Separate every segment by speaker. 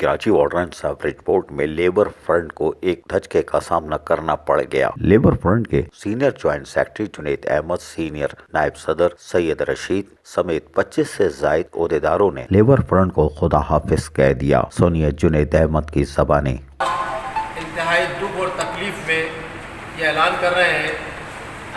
Speaker 1: Karachi water and sewerage board میں labour front کو ایک دھچکے کا سامنا کرنا پڑ گیا۔ لیبر فرنٹ کے senior joint secretary Junaid Ahmed, senior نائب صدر سید رشید سمیت 25 سے زائد عہدیداروں نے لیبر فرنٹ کو خدا حافظ کہہ دیا۔ سنیے جنید احمد کی زبانیں۔
Speaker 2: انتہائی دکھ اور تکلیف میں یہ اعلان کر رہے ہیں،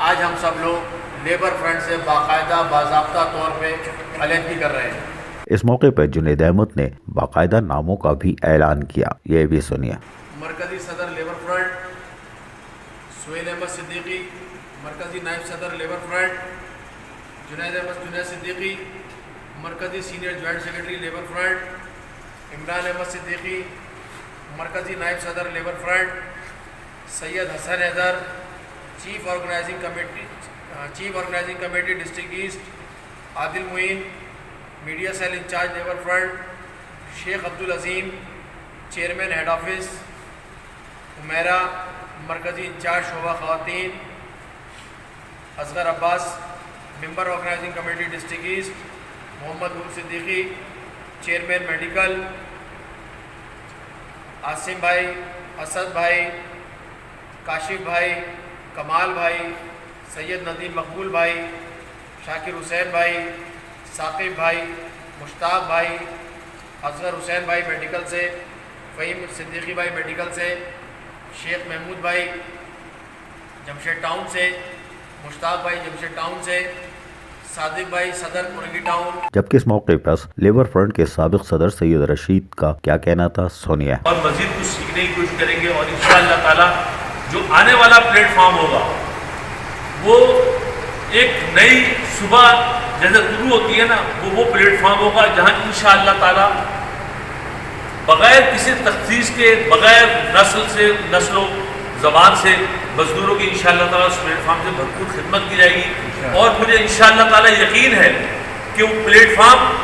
Speaker 2: آج ہم سب لوگ لیبر فرنٹ سے باقاعدہ باضابطہ طور پہ علیحدگی کر رہے ہیں۔
Speaker 1: اس موقع پر جنید احمد نے باقاعدہ ناموں کا بھی اعلان کیا، یہ بھی سنیے۔
Speaker 2: مرکزی صدر لیبر فرنٹ سہیل احمد صدیقی، مرکزی نائب صدر لیبر فرنٹ جنید صدیقی، مرکزی senior joint secretary labour front Imran Ahmed Siddiqui, مرکزی نائب صدر labour front Syed Hasan Haider, chief organising committee district east Adil Moin, media cell incharge labour front Sheikh Abdul Azeem, chairman head office Humaira, مرکزی انچارج شعبہ خواتین Asghar Abbas, member organising committee district east Muhammad Noor Siddiqui, chairman medical Asim بھائی، اسد بھائی، کاشف بھائی، کمال بھائی، سید ندیم مقبول بھائی، شاکر حسین بھائی، ثاقب بھائی، مشتاق بھائی، اصغر حسین بھائی میڈیکل سے، فہیم صدیقی بھائی میڈیکل سے، شیخ محمود بھائی جمشید ٹاؤن سے، مشتاق بھائی جمشید ٹاؤن سے، صادق بھائی صدر کورنگی ٹاؤن۔
Speaker 1: جبکہ اس موقع پر لیبر فرنٹ کے سابق صدر سید رشید کا کیا کہنا تھا، سنیے۔
Speaker 3: اور مزید کچھ سیکھنے کی کوشش کریں گے، اور انشاءاللہ تعالی جو آنے والا پلیٹ فارم ہوگا وہ ایک نئی صبح جیسے طلوع ہوتی ہے نا، وہ پلیٹ فارم ہوگا جہاں انشاءاللہ تعالی بغیر کسی تخصیص کے، بغیر نسل و زبان سے مزدوروں کی انشاءاللہ تعالی اس پلیٹ فارم سے بھرپور خدمت کی جائے گی، اور مجھے انشاءاللہ تعالی یقین ہے کہ وہ پلیٹ فارم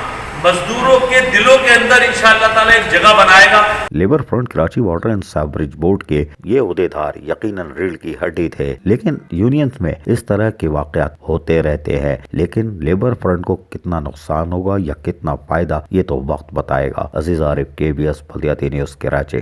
Speaker 3: مزدوروں کے دلوں کے اندر انشاءاللہ تعالی ایک جگہ بنائے گا۔
Speaker 1: Labour front Karachi water and sewerage board کے یہ عہدیدار یقیناً ریڑھ کی ہڈی تھے، لیکن یونینز میں اس طرح کے واقعات ہوتے رہتے ہیں، لیکن لیبر فرنٹ کو کتنا نقصان ہوگا یا کتنا فائدہ، یہ تو وقت بتائے گا۔ عزیز عارف، KBS بلدیاتی نیوز، کراچی۔